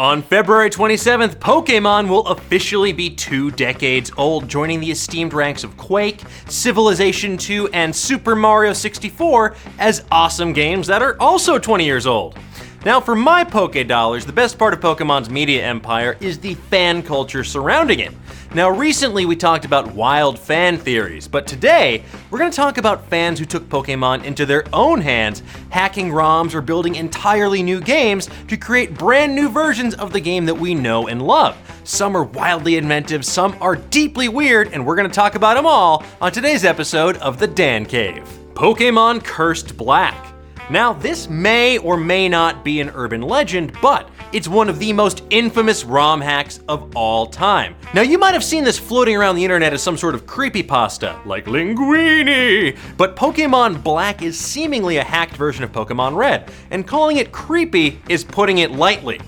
On February 27th, Pokémon will officially be 2 decades old, joining the esteemed ranks of Quake, Civilization 2, and Super Mario 64 as awesome games that are also 20 years old. Now, for my Poké-Dollars, the best part of Pokemon's media empire is the fan culture surrounding it. Now, recently we talked about wild fan theories, but today we're going to talk about fans who took Pokemon into their own hands, hacking ROMs or building entirely new games to create brand new versions of the game that we know and love. Some are wildly inventive, some are deeply weird, and we're going to talk about them all on today's episode of The Dan Cave. Pokemon Cursed Black. Now, this may or may not be an urban legend, but it's one of the most infamous ROM hacks of all time. Now, you might have seen this floating around the internet as some sort of creepypasta, like Linguini, but Pokemon Black is seemingly a hacked version of Pokemon Red, and calling it creepy is putting it lightly.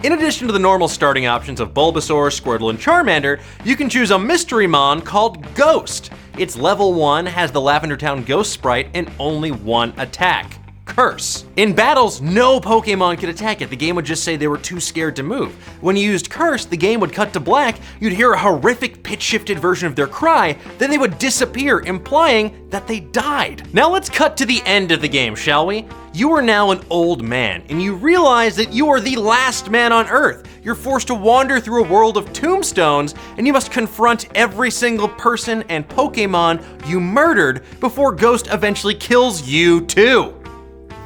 In addition to the normal starting options of Bulbasaur, Squirtle, and Charmander, you can choose a mystery mon called Ghost. It's level 1, has the Lavender Town Ghost sprite, and only one attack. Curse. In battles, no Pokemon could attack it. The game would just say they were too scared to move. When you used Curse, the game would cut to black, you'd hear a horrific pitch-shifted version of their cry, then they would disappear, implying that they died. Now let's cut to the end of the game, shall we? You are now an old man, and you realize that you are the last man on Earth. You're forced to wander through a world of tombstones, and you must confront every single person and Pokemon you murdered before Ghost eventually kills you too.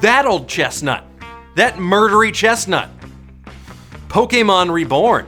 That old chestnut. That murdery chestnut. Pokemon Reborn.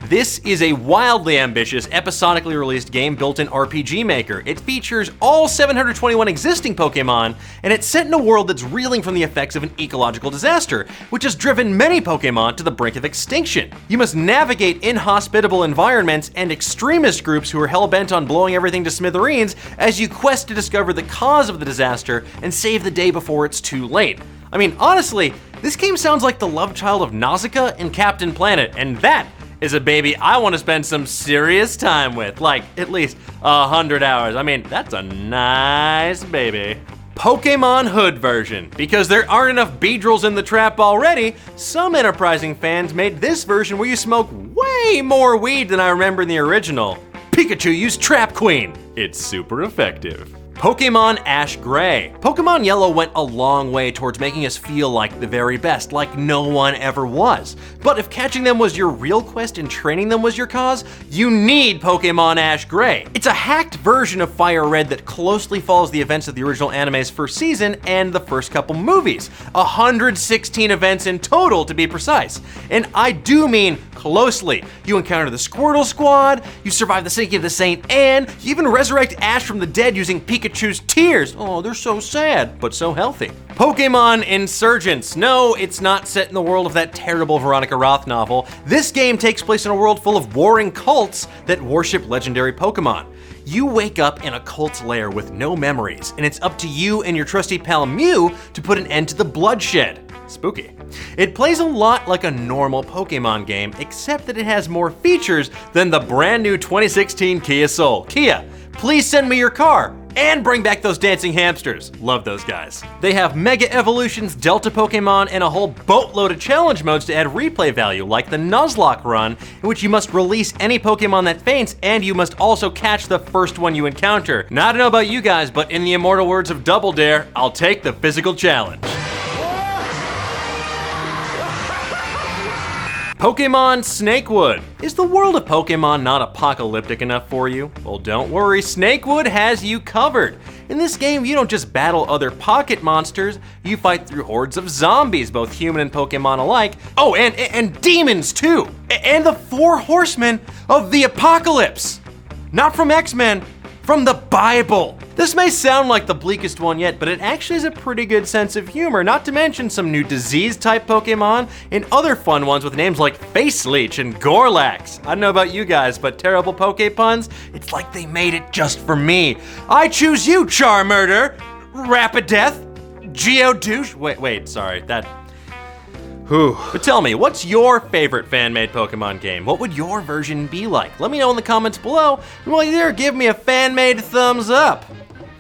This is a wildly ambitious, episodically released game built in RPG Maker. It features all 721 existing Pokemon, and it's set in a world that's reeling from the effects of an ecological disaster, which has driven many Pokemon to the brink of extinction. You must navigate inhospitable environments and extremist groups who are hell-bent on blowing everything to smithereens as you quest to discover the cause of the disaster and save the day before it's too late. I mean, honestly, this game sounds like the love child of Nausicaa and Captain Planet, and that is a baby I want to spend some serious time with, like at least 100 hours. I mean, that's a nice baby. Pokemon Hood version. Because there aren't enough Beedrills in the trap already, some enterprising fans made this version where you smoke way more weed than I remember in the original. Pikachu used Trap Queen. It's super effective. Pokemon Ash Gray. Pokemon Yellow went a long way towards making us feel like the very best, like no one ever was. But if catching them was your real quest and training them was your cause, you need Pokemon Ash Gray. It's a hacked version of Fire Red that closely follows the events of the original anime's first season and the first couple movies. 116 events in total, to be precise. And I do mean closely. You encounter the Squirtle Squad, you survive the sinking of the St. Anne, you even resurrect Ash from the dead using Pikachu's tears. Oh, they're so sad, but so healthy. Pokemon Insurgents. No, it's not set in the world of that terrible Veronica Roth novel. This game takes place in a world full of warring cults that worship legendary Pokemon. You wake up in a cult's lair with no memories, and it's up to you and your trusty pal Mew to put an end to the bloodshed. Spooky. It plays a lot like a normal Pokemon game, except that it has more features than the brand new 2016 Kia Soul. Kia, please send me your car and bring back those dancing hamsters. Love those guys. They have Mega Evolutions, Delta Pokemon, and a whole boatload of challenge modes to add replay value, like the Nuzlocke run, in which you must release any Pokemon that faints, and you must also catch the first one you encounter. Now, I don't know about you guys, but in the immortal words of Double Dare, I'll take the physical challenge. Pokemon Snakewood. Is the world of Pokemon not apocalyptic enough for you? Well, don't worry, Snakewood has you covered. In this game, you don't just battle other pocket monsters, you fight through hordes of zombies, both human and Pokemon alike. Oh, and demons too. And the 4 horsemen of the apocalypse. Not from X-Men, from the Bible. This may sound like the bleakest one yet, but it actually has a pretty good sense of humor, not to mention some new disease-type Pokemon and other fun ones with names like Face Leech and Gorlax. I don't know about you guys, but terrible Poke puns, it's like they made it just for me. I choose you, Charmurder, Rapideath, Geodude. Wait, sorry, that... Whew. But tell me, what's your favorite fan-made Pokemon game? What would your version be like? Let me know in the comments below, and while you're there, give me a fan-made thumbs up.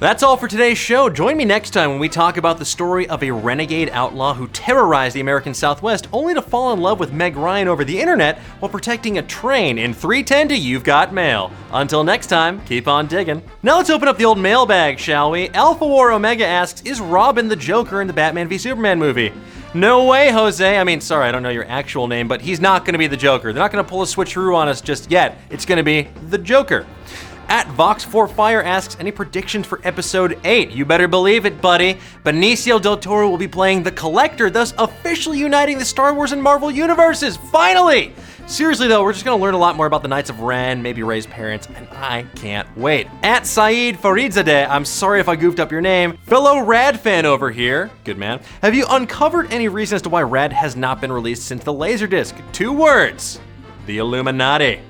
That's all for today's show. Join me next time when we talk about the story of a renegade outlaw who terrorized the American Southwest only to fall in love with Meg Ryan over the internet while protecting a train in 310 to You've Got Mail. Until next time, keep on digging. Now let's open up the old mailbag, shall we? Alpha War Omega asks, is Robin the Joker in the Batman v Superman movie? No way, Jose. I mean, sorry, I don't know your actual name, but he's not gonna be the Joker. They're not gonna pull a switcheroo on us just yet. It's gonna be the Joker. At Vox4Fire asks, any predictions for episode 8? You better believe it, buddy. Benicio del Toro will be playing the Collector, thus officially uniting the Star Wars and Marvel universes, finally! Seriously though, we're just gonna learn a lot more about the Knights of Ren, maybe Rey's parents, and I can't wait. At Saeed Faridzadeh, I'm sorry if I goofed up your name, fellow Rad fan over here, good man, have you uncovered any reason as to why Rad has not been released since the Laserdisc? 2 words, the Illuminati.